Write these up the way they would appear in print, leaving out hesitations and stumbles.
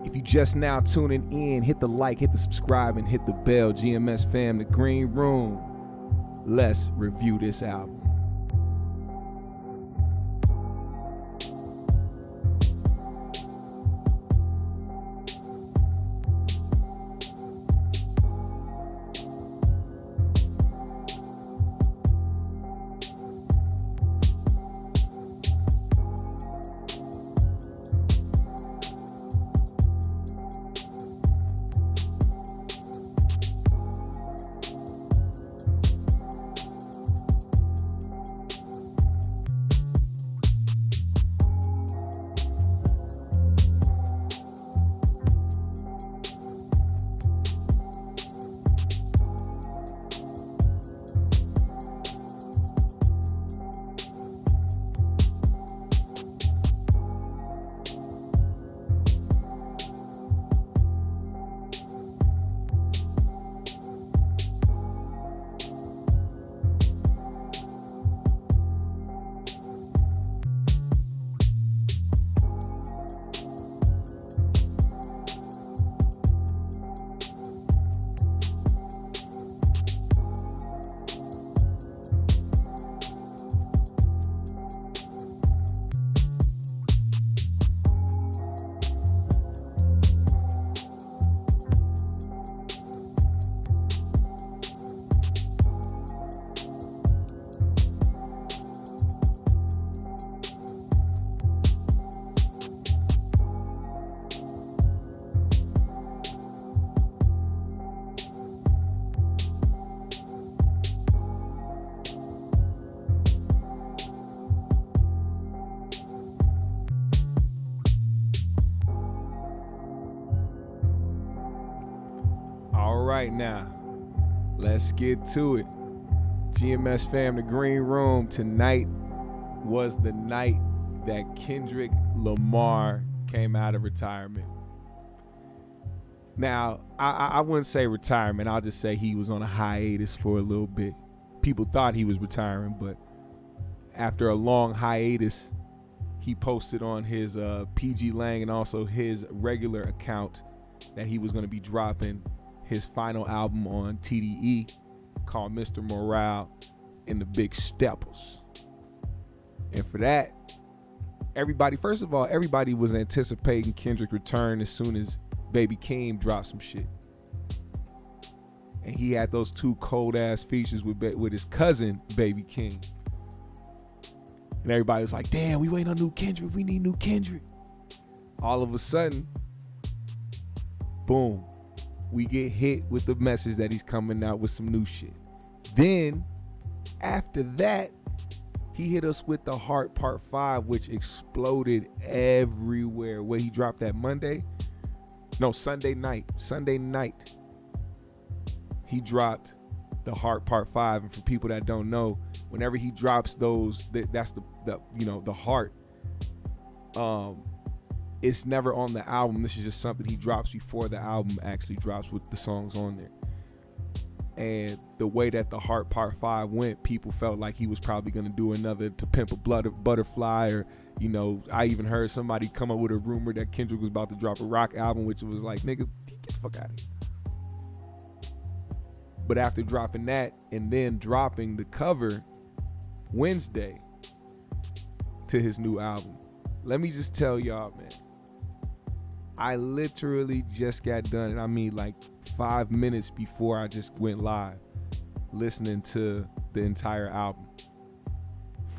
If you just now tuning in, hit the like, hit the subscribe, and hit the bell. GMS fam, the Green Room. Let's review this album. Right now, let's get to it. GMS fam, the Green Room. Tonight was the night that Kendrick Lamar came out of retirement. Now, I wouldn't say retirement. I'll just say he was on a hiatus for a little bit. People thought he was retiring, but after a long hiatus, he posted on his PG Lang and also his regular account that he was going to be dropping his final album on TDE called Mr. Morale and the Big Steppers. And for that, everybody was anticipating Kendrick return as soon as Baby Keem dropped some shit. And he had those two cold ass features with his cousin Baby Keem. And everybody was like, damn, we waiting on new Kendrick. We need new Kendrick. All of a sudden, boom. We get hit with the message that he's coming out with some new shit. Then, after that, he hit us with The Heart Part 5, which exploded everywhere. Where he dropped that Sunday night. He dropped The Heart Part 5. And for people that don't know, whenever he drops those, that's the heart. It's never on the album. This is just something he drops before the album actually drops with the songs on there. And the way that The Heart Part 5 went, people felt like he was probably going to do another To Pimp a Butterfly, or, I even heard somebody come up with a rumor that Kendrick was about to drop a rock album, which was like, nigga, get the fuck out of here. But after dropping that and then dropping the cover Wednesday to his new album, let me just tell y'all, man, I literally just got done, and I mean like 5 minutes before I just went live, listening to the entire album,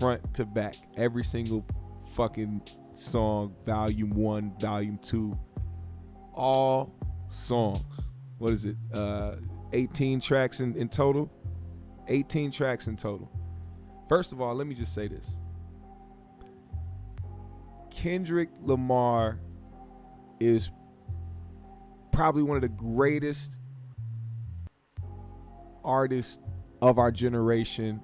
front to back, every single fucking song, volume 1, volume 2, all songs. What is it? 18 tracks in total? 18 tracks in total. First of all, let me just say this. Kendrick Lamar is probably one of the greatest artists of our generation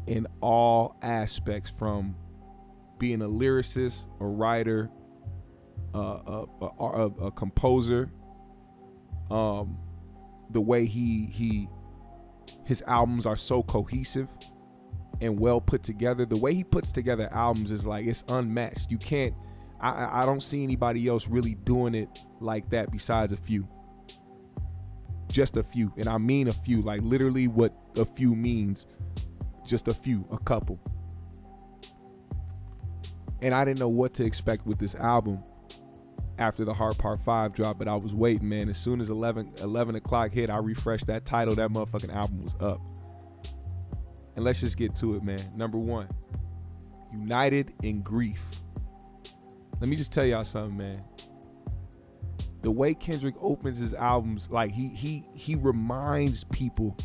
in all aspects, from being a lyricist, a writer, a composer, the way his albums are so cohesive and well put together. The way he puts together albums is like, it's unmatched. I don't see anybody else really doing it like that besides a few. Just a few. And I mean a few, like literally what a few means. Just a few, a couple. And I didn't know what to expect with this album after the Hard Part 5 drop, but I was waiting, man. As soon as 11 o'clock hit, I refreshed that title. That motherfucking album was up. And let's just get to it, man. Number 1, United in Grief. Let me just tell y'all something, man. The way Kendrick opens his albums, like he reminds people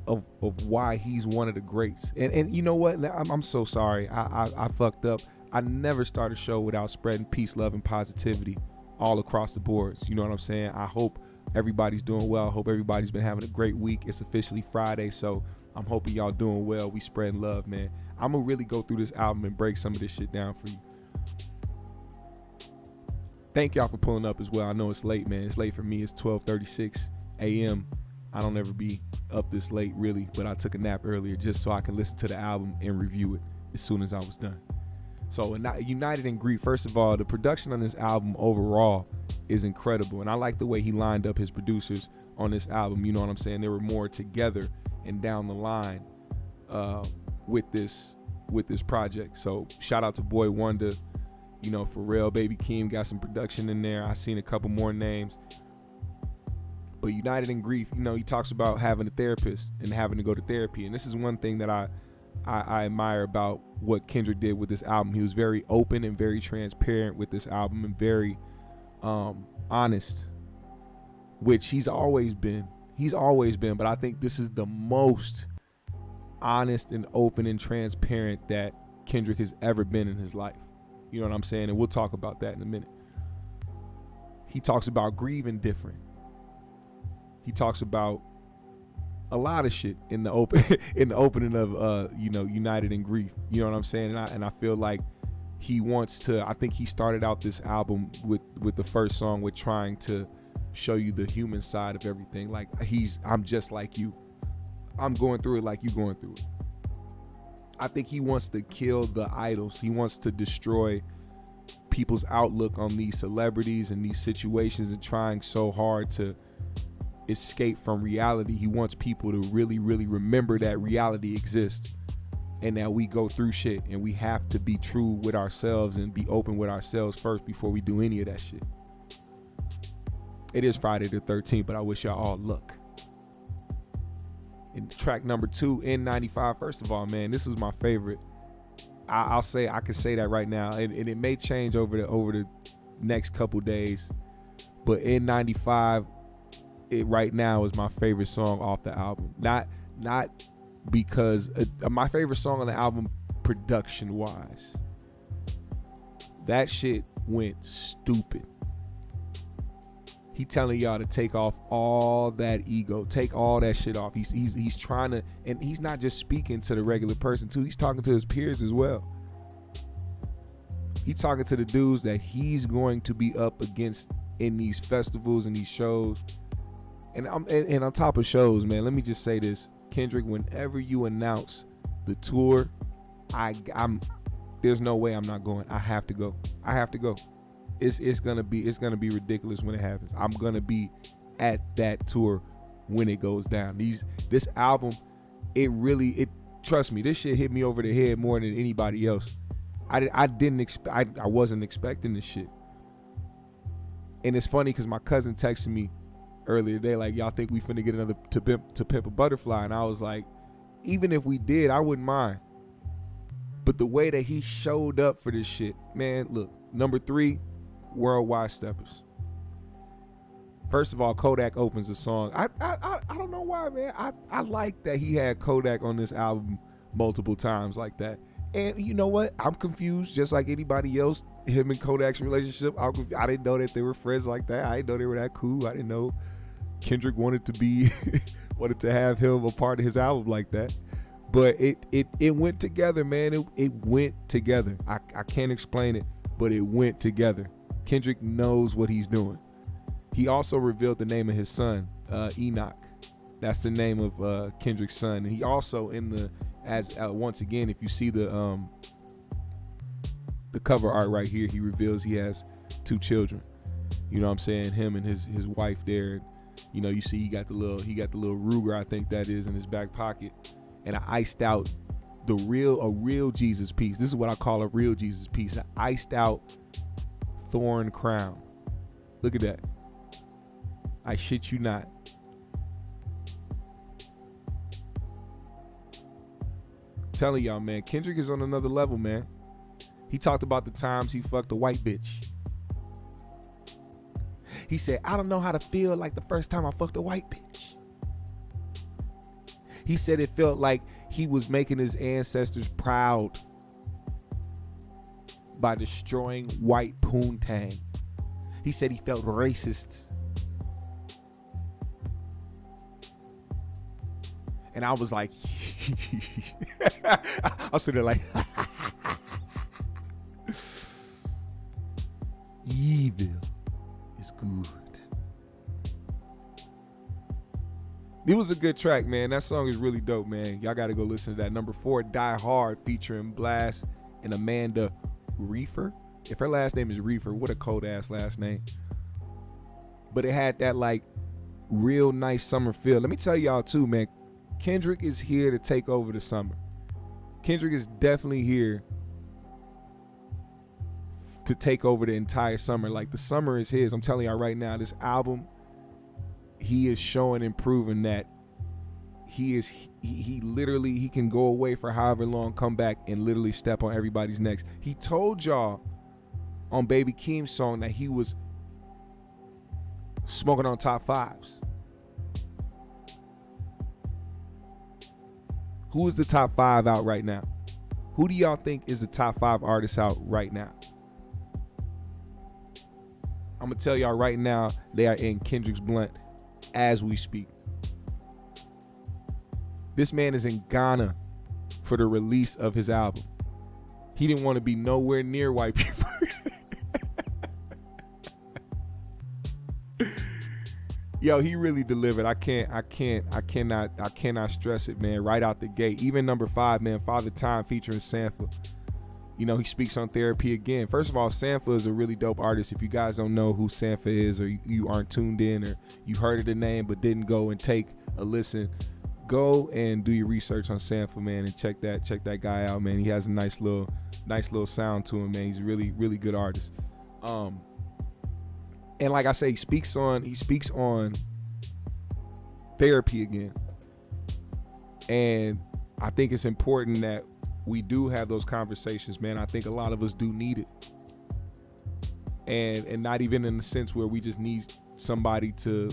of why he's one of the greats. And you know what? I'm so sorry. I fucked up. I never start a show without spreading peace, love, and positivity all across the boards. You know what I'm saying? I hope everybody's doing well. I hope everybody's been having a great week. It's officially Friday, so I'm hoping y'all doing well. We spreading love, man. I'm gonna really go through this album and break some of this shit down for you. Thank y'all for pulling up as well. I know it's late, man. It's late for me. It's 12:36 a.m. I don't ever be up this late, really, but I took a nap earlier just so I can listen to the album and review it as soon as I was done. So United in Grief, first of all, the production on this album overall is incredible. And I like the way he lined up his producers on this album. You know what I'm saying? They were more together and down the line with this project. So shout out to Boy Wonder, you know, Pharrell, Baby Keem got some production in there. I seen a couple more names. But United in Grief, you know, he talks about having a therapist and having to go to therapy. And this is one thing that I admire about what Kendrick did with this album. He was very open and very transparent with this album and very honest, which he's always been. But I think this is the most honest and open and transparent that Kendrick has ever been in his life. You know what I'm saying? And we'll talk about that in a minute. He talks about grieving different. He talks about a lot of shit in the opening of United in Grief. You know what I'm saying? And I feel like he wants to. I think he started out this album with the first song with trying to show you the human side of everything. Like I'm just like you. I'm going through it like you going through it. I think he wants to kill the idols. He wants to destroy people's outlook on these celebrities and these situations and trying so hard to escape from reality. He wants people to really, really remember that reality exists and that we go through shit and we have to be true with ourselves and be open with ourselves first before we do any of that shit. It is Friday the 13th, but I wish y'all all luck. In track number 2, N95, first of all, man, this was my favorite. I can say that right now, and it may change over the next couple days, but N95, it right now is my favorite song off the album. Not because my favorite song on the album production wise. That shit went stupid. He telling y'all to take off all that ego, take all that shit off. He's trying to, and he's not just speaking to the regular person too. He's talking to his peers as well. He's talking to the dudes that he's going to be up against in these festivals and these shows. And on top of shows, man, let me just say this. Kendrick, whenever you announce the tour, there's no way I'm not going. I have to go. It's gonna be ridiculous when it happens. I'm gonna be at that tour when it goes down. This album, trust me, this shit hit me over the head more than anybody else. I wasn't expecting this shit. And it's funny because my cousin texted me earlier today, like, y'all think we finna get another to Pimp a Butterfly? And I was like, even if we did, I wouldn't mind. But the way that he showed up for this shit, man, look, number 3, Worldwide Steppers. First of all, Kodak opens the song. I don't know why, man. I like that he had Kodak on this album multiple times like that. And you know what? I'm confused, just like anybody else. Him and Kodak's relationship, I didn't know that they were friends like that. I didn't know they were that cool. I didn't know Kendrick wanted to have him a part of his album like that. But it went together, man. It went together. I can't explain it, but it went together. Kendrick knows what he's doing. He also revealed the name of his son, Enoch. That's the name of Kendrick's son. And he also once again, if you see the the cover art right here, he reveals he has 2 children. You know what I'm saying? Him and his wife there. You know, you see he got the little Ruger, I think that is, in his back pocket, and I iced out a real Jesus piece. This is what I call a real Jesus piece. An iced out thorn crown. Look at that. I shit you not. I'm telling y'all, man, Kendrick is on another level, man. He talked about the times he fucked a white bitch. He said, I don't know how to feel like the first time I fucked a white bitch. He said it felt like he was making his ancestors proud by destroying white poontang. He said he felt racist. And I was like, I was sitting there like, evil is good. It was a good track, man. That song is really dope, man. Y'all got to go listen to that. Number 4, Die Hard, featuring Blast and Amanda Reefer. If her last name is Reefer, what a cold ass last name. But it had that like real nice summer feel. Let me tell y'all too, man. Kendrick is here to take over the summer. Kendrick is definitely here to take over the entire summer. Like, the summer is his. I'm telling y'all right now, this album, he is showing and proving that he literally, he can go away for however long, come back and literally step on everybody's necks. He told y'all on Baby Keem's song that he was smoking on top 5s. Who is the top 5 out right now? Who do y'all think is the top 5 artists out right now? I'm going to tell y'all right now, they are in Kendrick's blunt as we speak. This man is in Ghana for the release of his album. He didn't want to be nowhere near white people. Yo, he really delivered. I cannot stress it, man. Right out the gate. Even number 5, man, Father Time featuring Sampha. You know, he speaks on therapy again. First of all, Sampha is a really dope artist. If you guys don't know who Sampha is, or you aren't tuned in, or you heard of the name but didn't go and take a listen, go and do your research on Sampha, man, and check that guy out, man. He has a nice little sound to him, man. He's a really, really good artist. And like I say, he speaks on therapy again. And I think it's important that we do have those conversations, man. I think a lot of us do need it. And not even in the sense where we just need somebody to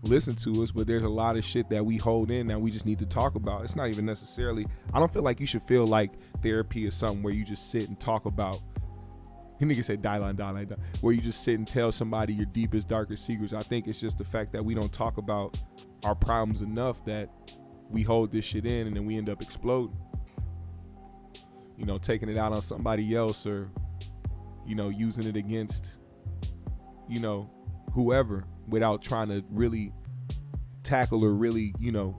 listen to us, but there's a lot of shit that we hold in that we just need to talk about. It's not even necessarily, I don't feel like you should feel like therapy is something where you just sit and talk about, you niggas say die, where you just sit and tell somebody your deepest, darkest secrets. I think it's just the fact that we don't talk about our problems enough that we hold this shit in and then we end up exploding. You know, taking it out on somebody else, or, you know, using it against, you know, whoever, without trying to really tackle or really, you know,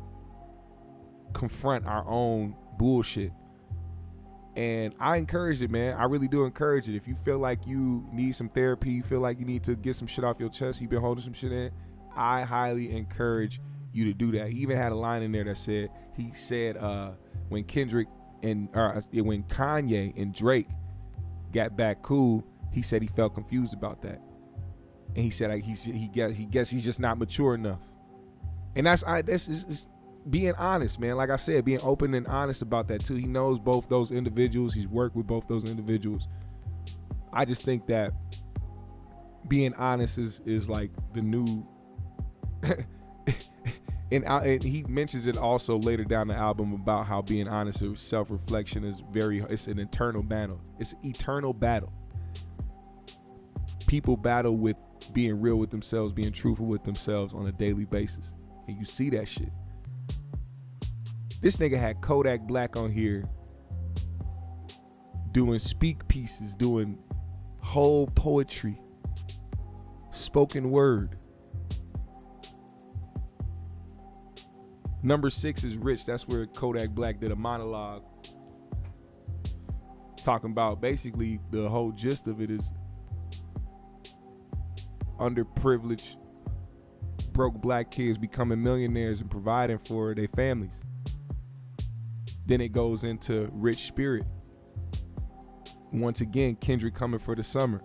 confront our own bullshit. And I encourage it, man. I really do encourage it. If you feel like you need some therapy, you feel like you need to get some shit off your chest, you've been holding some shit in, I highly encourage you to do that. He even had a line in there that said, when Kanye and Drake got back cool, he said he felt confused about that. And he said like he guess he's just not mature enough. And that's being honest, man. Like I said, being open and honest about that too. He knows both those individuals. He's worked with both those individuals. I just think that being honest is like the new and he mentions it also later down the album about how being honest or self-reflection is it's an eternal battle. It's an eternal battle. People battle with being real with themselves, being truthful with themselves on a daily basis. And you see that shit. This nigga had Kodak Black on here doing speak pieces, doing whole poetry, spoken word. Number 6 is Rich. That's where Kodak Black did a monologue. It's talking about basically the whole gist of it is underprivileged, broke black kids becoming millionaires and providing for their families. Then it goes into Rich Spirit. Once again, Kendrick coming for the summer.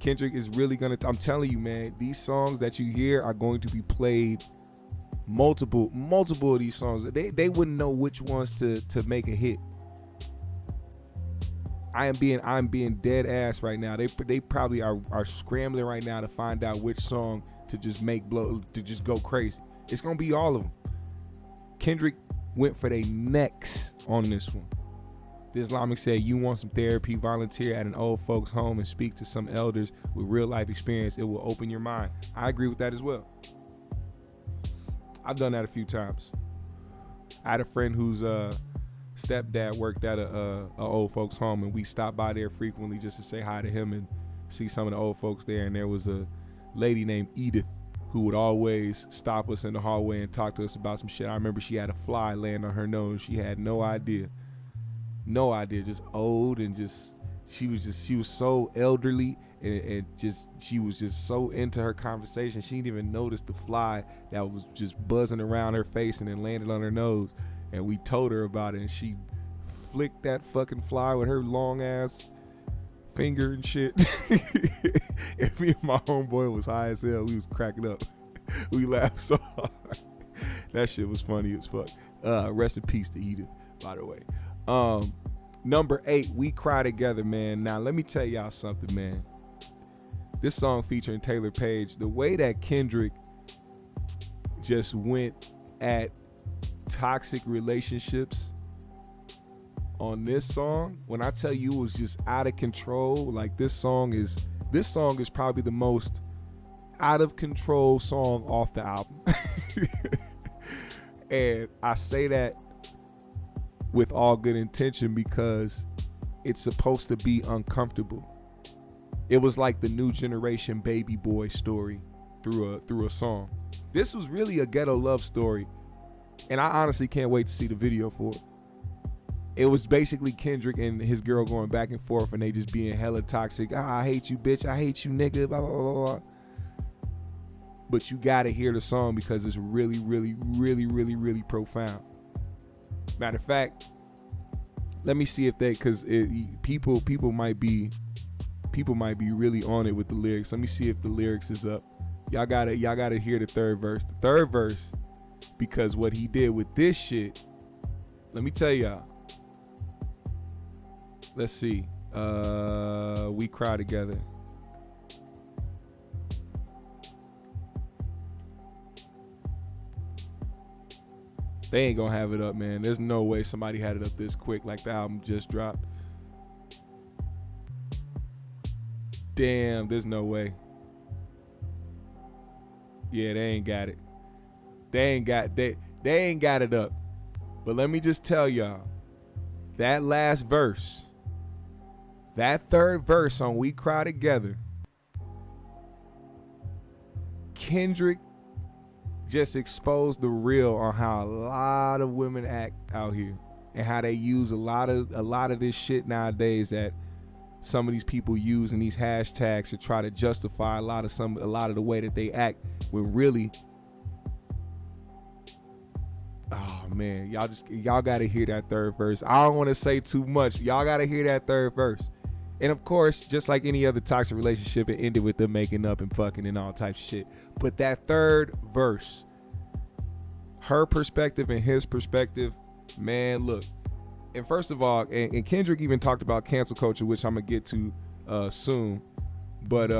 Kendrick is really gonna, I'm telling you, man, these songs that you hear are going to be played, multiple of these songs. They wouldn't know which ones to make a hit. I'm being dead ass right now. They probably are scrambling right now to find out which song to just to just go crazy. It's gonna be all of them. Kendrick went for their necks on this one. The Islamic said, you want some therapy, volunteer at an old folks home and speak to some elders with real life experience. It will open your mind. I agree with that as well. I've done that a few times. I had a friend whose stepdad worked at a old folks home, and we stopped by there frequently just to say hi to him and see some of the old folks there. And there was a lady named Edith who would always stop us in the hallway and talk to us about some shit. I remember she had a fly laying on her nose. She had no idea, just old, and she was so elderly, and she was just so into her conversation. She didn't even notice the fly that was just buzzing around her face and then landed on her nose. And we told her about it, and she flicked that fucking fly with her long ass finger and shit. And me and my homeboy was high as hell. We was cracking up. We laughed so hard. That shit was funny as fuck. Rest in peace to Edith, by the way. Number 8, We Cry Together, man. Now let me tell y'all something, man. This song featuring Taylor Page, the way that Kendrick just went at toxic relationships on this song, when I tell you it was just out of control, like this song is probably the most out of control song off the album. And I say that with all good intention because it's supposed to be uncomfortable. It was like the new generation baby boy story through a song. This was really a ghetto love story, and I honestly can't wait to see the video for it. It was basically Kendrick and his girl going back and forth, and they just being hella toxic. I hate you, bitch. I hate you, nigga. Blah, blah, blah, blah. But you gotta hear the song because it's really, really, really, really, really profound. Matter of fact, let me see if because people might be really on it with the lyrics. Let me see if the lyrics is up. Y'all gotta hear the third verse. The third verse, because what he did with this shit, let me tell y'all. Let's see. We Cry Together. They ain't gonna have it up, man. There's no way somebody had it up this quick like the album just dropped. Damn, there's no way. Yeah, they ain't got it. They ain't got it up. But let me just tell y'all, that last verse, that third verse on We Cry Together, Kendrick just exposed the real on how a lot of women act out here and how they use a lot of this shit nowadays that some of these people use in these hashtags to try to justify a lot of the way that they act, when really, oh man, y'all gotta hear that third verse. I don't want to say too much. Y'all gotta hear that third verse. And of course, just like any other toxic relationship, it ended with them making up and fucking and all types of shit. But that third verse, her perspective and his perspective, man, look. And first of all, and Kendrick even talked about cancel culture, which I'm gonna get to soon. But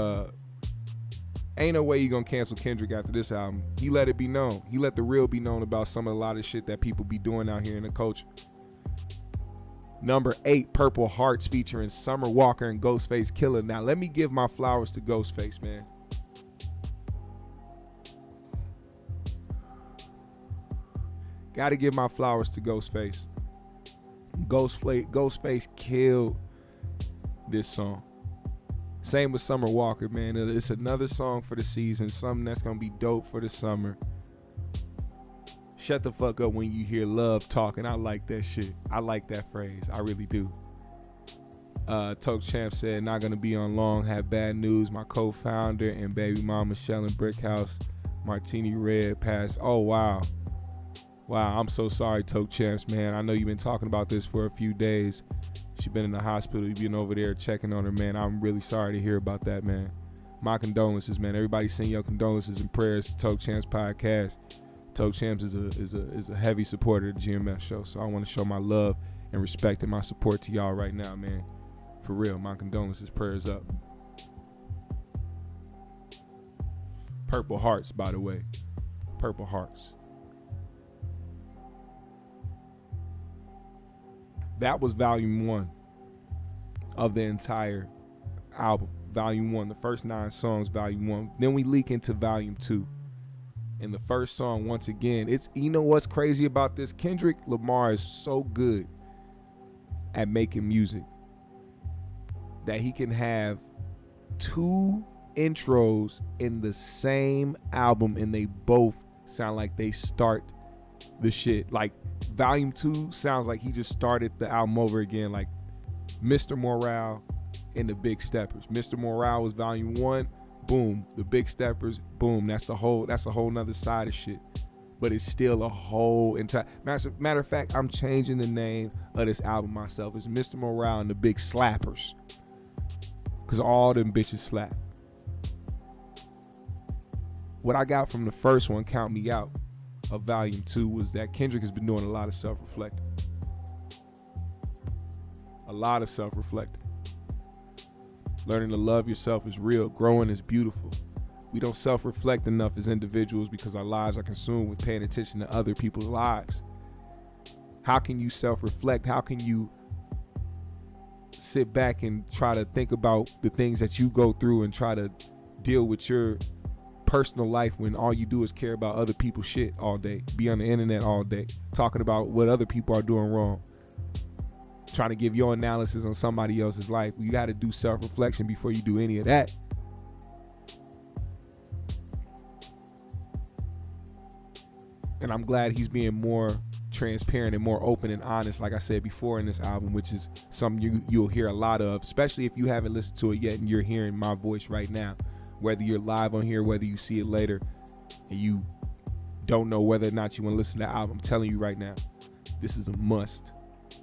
ain't no way you gonna cancel Kendrick after this album. He let it be known. He let the real be known about some of a lot of shit that people be doing out here in the culture. Number 8, Purple Hearts featuring Summer Walker and Ghostface Killah. Now, let me give my flowers to Ghostface, man. Gotta give my flowers to Ghostface. Ghostface killed this song. Same with Summer Walker, man. It's another song for the season, something that's gonna be dope for the summer. Shut the fuck up when you hear love talking. I like that shit. I like that phrase. I really do. Toke Champ said, not gonna be on long. Have bad news. My co-founder and baby mama Shell and Brickhouse Martini Red passed. Oh wow. Wow, I'm so sorry, Toke Champs, man. I know you've been talking about this for a few days. She's been in the hospital. You've been over there checking on her, man. I'm really sorry to hear about that, man. My condolences, man. Everybody send your condolences and prayers to Toke Champs podcast. Toke Champs is a heavy supporter of the GMS show, so I want to show my love and respect and my support to y'all right now, man. For real, my condolences, prayers up. Purple Hearts, by the way. Purple Hearts. That was volume 1 of the entire album. Volume 1, the first 9 songs, volume 1. Then we leak into volume 2. And the first song, once again, it's, you know what's crazy about this? Kendrick Lamar is so good at making music that he can have 2 intros in the same album and they both sound like they start the shit. Like volume 2 sounds like he just started the album over again, like Mr. Morale and the Big Steppers. Mr. Morale was volume 1, boom. The Big Steppers, boom. That's a whole nother side of shit. But it's still a whole entire matter of fact, I'm changing the name of this album myself. It's Mr. Morale and the Big Slappers. Cause all them bitches slap. What I got from the first one, Count Me Out, of volume 2, was that Kendrick has been doing a lot of self-reflecting. A lot of self-reflecting. Learning to love yourself is real. Growing is beautiful. We don't self-reflect enough as individuals because our lives are consumed with paying attention to other people's lives. How can you self-reflect? How can you sit back and try to think about the things that you go through and try to deal with your personal life when all you do is care about other people's shit all day, be on the internet all day, talking about what other people are doing wrong, trying to give your analysis on somebody else's life? You got to do self-reflection before you do any of that. And I'm glad he's being more transparent and more open and honest, like I said before, in this album, which is something you'll hear a lot of, especially if you haven't listened to it yet and you're hearing my voice right now. Whether you're live on here, whether you see it later, and you don't know whether or not you want to listen to the album, I'm telling you right now, this is a must.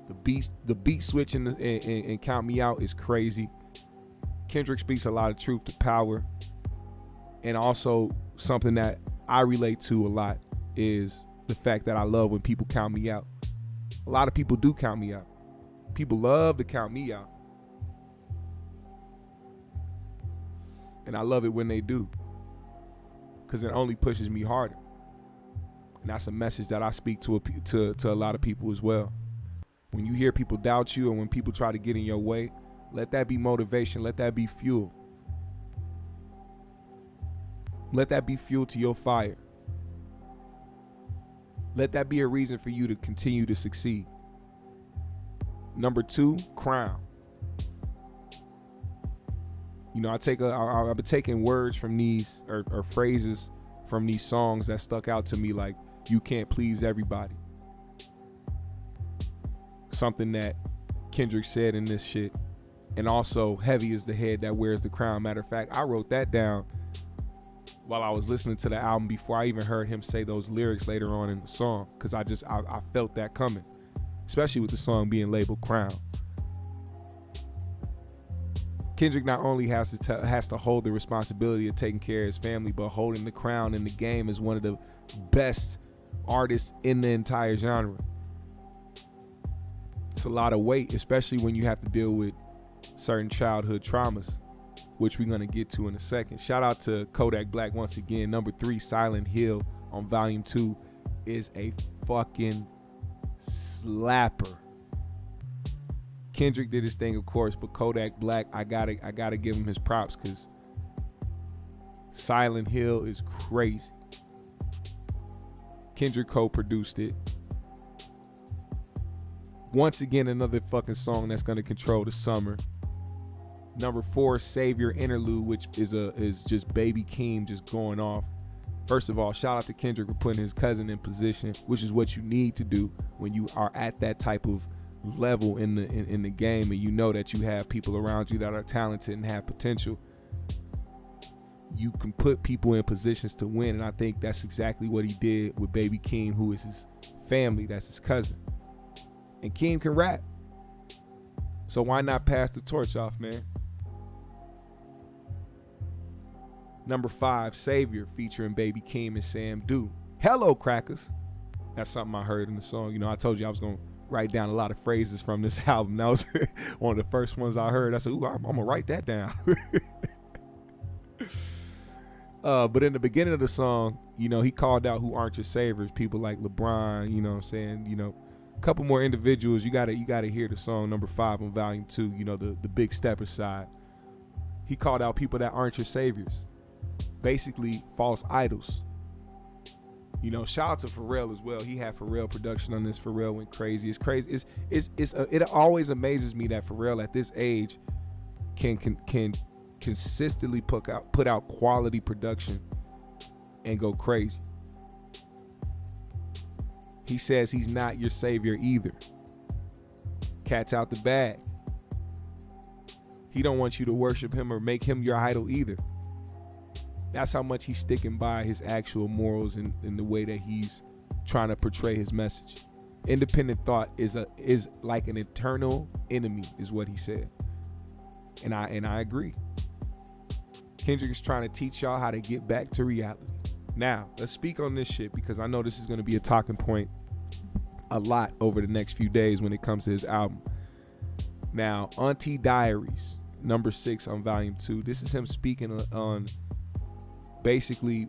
The beat switch and Count Me Out is crazy. Kendrick speaks a lot of truth to power. And also something that I relate to a lot is the fact that I love when people count me out. A lot of people do count me out. People love to count me out. And I love it when they do, because it only pushes me harder. And that's a message that I speak to a lot of people as well. When you hear people doubt you, and when people try to get in your way, let that be motivation. Let that be fuel. Let that be fuel to your fire. Let that be a reason for you to continue to succeed. Number 2, crown. You know, I've been taking words from these or phrases from these songs that stuck out to me, like you can't please everybody. Something that Kendrick said in this shit. And also, heavy is the head that wears the crown. Matter of fact, I wrote that down while I was listening to the album before I even heard him say those lyrics later on in the song, because I felt that coming, especially with the song being labeled Crown. Kendrick not only has to hold the responsibility of taking care of his family, but holding the crown in the game as one of the best artists in the entire genre. It's a lot of weight, especially when you have to deal with certain childhood traumas, which we're going to get to in a second. Shout out to Kodak Black once again. Number 3, Silent Hill on volume 2 is a fucking slapper. Kendrick did his thing, of course, but Kodak Black, I gotta give him his props, because Silent Hill is crazy. Kendrick co-produced it. Once again, another fucking song that's gonna control the summer. Number 4, Savior Interlude, which is just Baby Keem just going off. First of all, shout out to Kendrick for putting his cousin in position, which is what you need to do when you are at that type of level in the game, and you know that you have people around you that are talented and have potential, you can put people in positions to win. And I think that's exactly what he did with Baby Keem, who is his family, that's his cousin. And Keem can rap, so why not pass the torch off, man? Number 5, Savior, featuring Baby Keem and Sam Dew. Hello, crackers. That's something I heard in the song. You know, I told you I was going to write down a lot of phrases from this album. That was one of the first ones I heard. I said, ooh, I'm going to write that down. But in the beginning of the song, you know, he called out who aren't your saviors. People like LeBron, you know what I'm saying? You know, a couple more individuals. You gotta hear the song number 5 on volume 2, you know, the Big Stepper side. He called out people that aren't your saviors. Basically false idols. You know, shout out to Pharrell as well. He had Pharrell production on this. Pharrell went crazy. It's crazy. It always amazes me that Pharrell at this age can consistently put out quality production and go crazy. He says he's not your savior either. Cat's out the bag. He don't want you to worship him or make him your idol either. That's how much he's sticking by his actual morals and the way that he's trying to portray his message. Independent thought is like an eternal enemy, is what he said. And I agree. Kendrick is trying to teach y'all how to get back to reality. Now, let's speak on this shit, because I know this is going to be a talking point a lot over the next few days when it comes to his album. Now, Auntie Diaries, number 6 on volume 2. This is him speaking on basically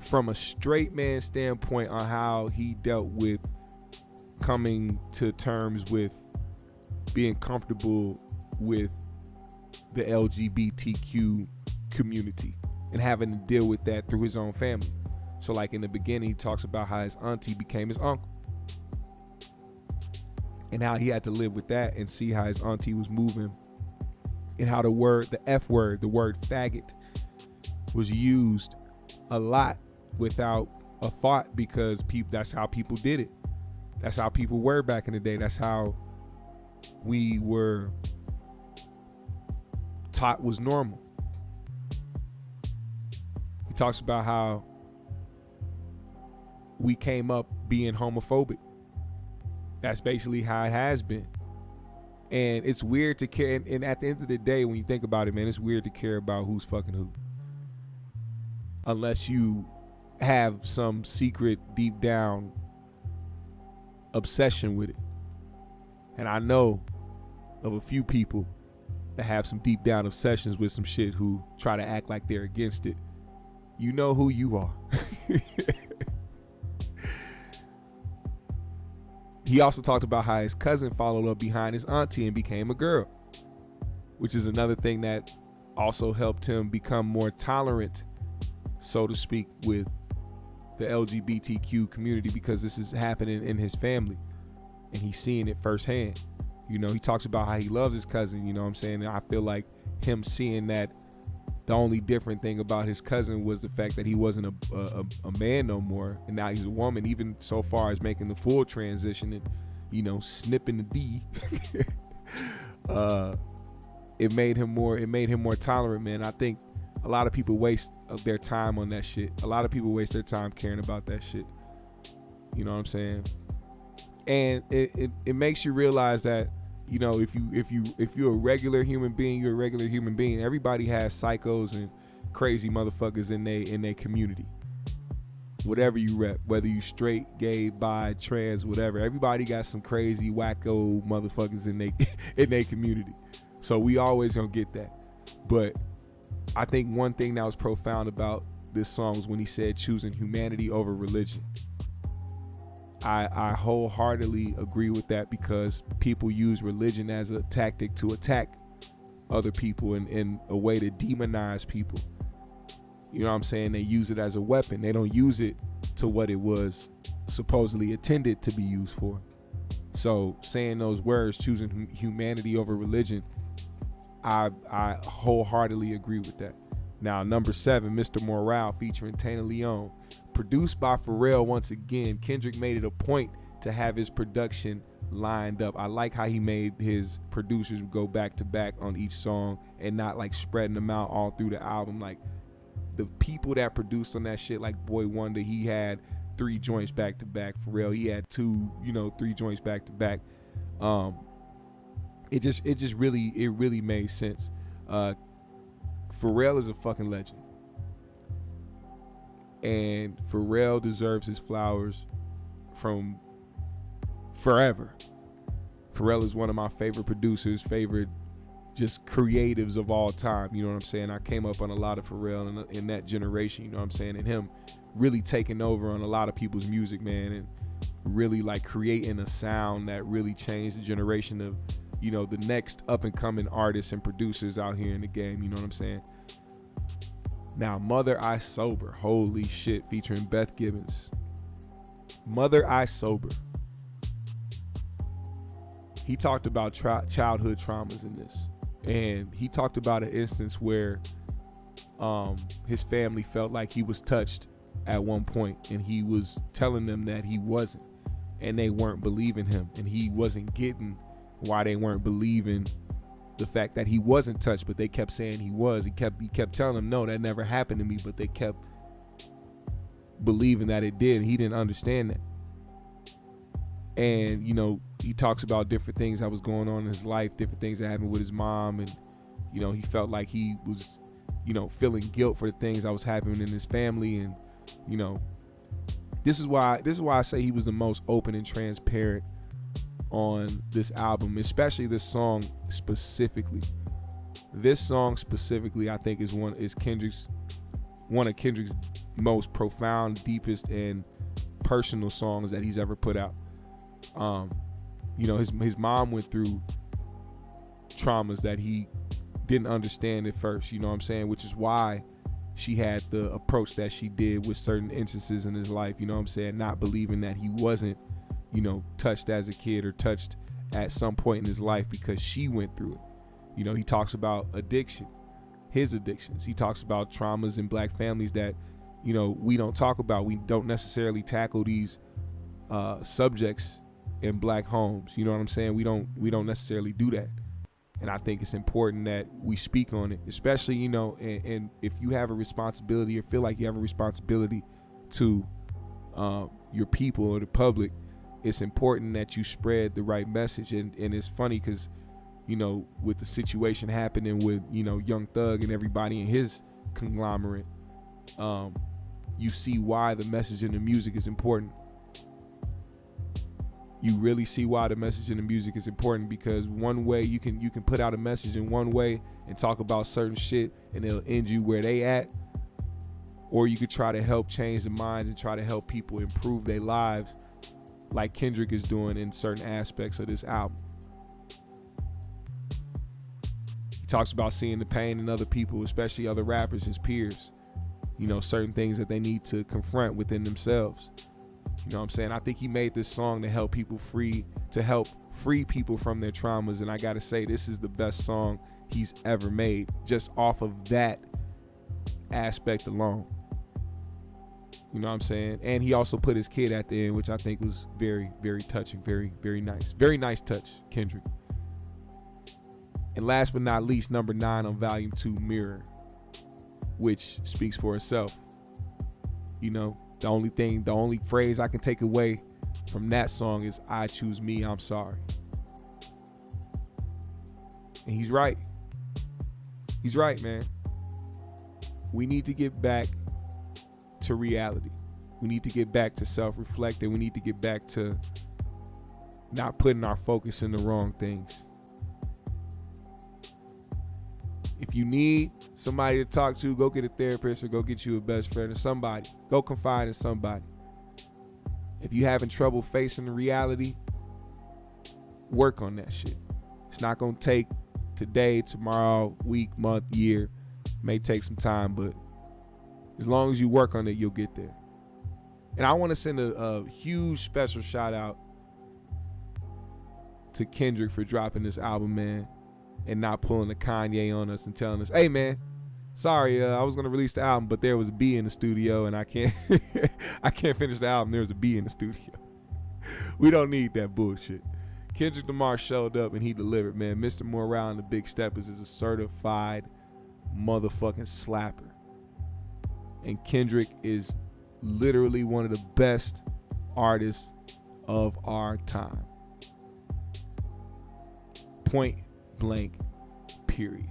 from a straight man standpoint on how he dealt with coming to terms with being comfortable with the LGBTQ community and having to deal with that through his own family. So like in the beginning, he talks about how his auntie became his uncle and how he had to live with that and see how his auntie was moving, and how the F word, the word faggot, was used a lot without a thought, because that's how people did it. That's how people were back in the day. That's how we were taught was normal. He talks about how we came up being homophobic. That's basically how it has been. And it's weird to care. And at the end of the day, when you think about it, man, it's weird to care about who's fucking who. Unless you have some secret, deep down obsession with it. And I know of a few people that have some deep down obsessions with some shit who try to act like they're against it. You know who you are. He also talked about how his cousin followed up behind his auntie and became a girl, which is another thing that also helped him become more tolerant, so to speak, with the LGBTQ community, because this is happening in his family and he's seeing it firsthand. You know, he talks about how he loves his cousin, you know what I'm saying? And I feel like him seeing that the only different thing about his cousin was the fact that he wasn't a man no more, and now he's a woman, even so far as making the full transition and, you know, snipping the D. It made him more tolerant, man. I think a lot of people waste their time on that shit. A lot of people waste their time caring about that shit. You know what I'm saying? And it makes you realize that, you know, if you're a regular human being, you're a regular human being. Everybody has psychos and crazy motherfuckers in their community. Whatever you rep, whether you straight, gay, bi, trans, whatever, everybody got some crazy wacko motherfuckers in their community. So we always gonna get that. But I think one thing that was profound about this song was when he said choosing humanity over religion. I wholeheartedly agree with that, because people use religion as a tactic to attack other people and a way to demonize people. You know what I'm saying? They use it as a weapon. They don't use it to what it was supposedly intended to be used for. So saying those words, choosing humanity over religion, I wholeheartedly agree with that. Now, number 7, Mr. Morale featuring Tana Leone. Produced by Pharrell once again, Kendrick made it a point to have his production lined up. I like how he made his producers go back to back on each song and not like spreading them out all through the album. Like the people that produced on that shit, like Boy Wonder, he had 3 joints back to back. Pharrell, he had 3 joints back to back. It really made sense. Pharrell is a fucking legend, and Pharrell deserves his flowers from forever. Pharrell is one of my favorite producers, favorite just creatives of all time. You know what I'm saying? I came up on a lot of Pharrell in that generation, you know what I'm saying? And him really taking over on a lot of people's music, man, and really like creating a sound that really changed the generation of, you know, the next up and coming artists and producers out here in the game. You know what I'm saying? Now, Mother I Sober, holy shit, featuring Beth Gibbons. Mother I Sober. He talked about childhood traumas in this. And he talked about an instance where his family felt like he was touched at one point, and he was telling them that he wasn't, and they weren't believing him, and he wasn't getting why they weren't believing the fact that he wasn't touched, but they kept saying he was. He kept telling them, no, that never happened to me, but they kept believing that it did. He didn't understand that. And, you know, he talks about different things that was going on in his life, different things that happened with his mom, and, you know, he felt like he was, you know, feeling guilt for the things that was happening in his family. And, you know, this is why I say he was the most open and transparent on this album, especially this song specifically. This song specifically, I think, is one of Kendrick's most profound, deepest, and personal songs that he's ever put out. You know, his mom went through traumas that he didn't understand at first, you know what I'm saying, which is why she had the approach that she did with certain instances in his life, you know what I'm saying, not believing that he wasn't, you know, touched as a kid or touched at some point in his life, because she went through it. You know, he talks about addiction, his addictions. He talks about traumas in black families that, you know, we don't talk about. We don't necessarily tackle these subjects in black homes. You know what I'm saying? We don't necessarily do that. And I think it's important that we speak on it, especially, you know, and if you have a responsibility or feel like you have a responsibility to your people or the public, it's important that you spread the right message. And it's funny because, you know, with the situation happening with, you know, Young Thug and everybody in his conglomerate, you see why the message in the music is important. You really see why the message in the music is important, because one way you can put out a message in one way and talk about certain shit and it'll end you where they at, or you could try to help change the minds and try to help people improve their lives, like Kendrick is doing in certain aspects of this album. He talks about seeing the pain in other people, especially other rappers, his peers, you know, certain things that they need to confront within themselves. You know what I'm saying? I think he made this song to help free people from their traumas. And I gotta say, this is the best song he's ever made, just off of that aspect alone. You know what I'm saying? And he also put his kid at the end, which I think was very, very touching, very, very nice. Very nice touch, Kendrick. And last but not least, number 9 on Volume 2, Mirror, which speaks for itself. You know, the only phrase I can take away from that song is, I choose me, I'm sorry. And he's right. He's right, man. We need to get back to reality. We need to get back to self-reflecting. We need to get back to not putting our focus in the wrong things. If you need somebody to talk to, go get a therapist or go get you a best friend or somebody. Go confide in somebody. If you're having trouble facing the reality, work on that shit. It's not going to take today, tomorrow, week, month, year. It may take some time, but as long as you work on it, you'll get there. And I want to send a huge special shout out to Kendrick for dropping this album, man, and not pulling a Kanye on us and telling us, hey, man, sorry, I was going to release the album, but there was a bee in the studio and I can't I can't finish the album. There was a bee in the studio. We don't need that bullshit. Kendrick Lamar showed up and he delivered, man. Mr. Morale and the Big Steppers is a certified motherfucking slapper. And Kendrick is literally one of the best artists of our time. Point blank, period.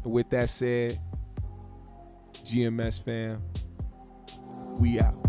And with that said, GMS fam, we out.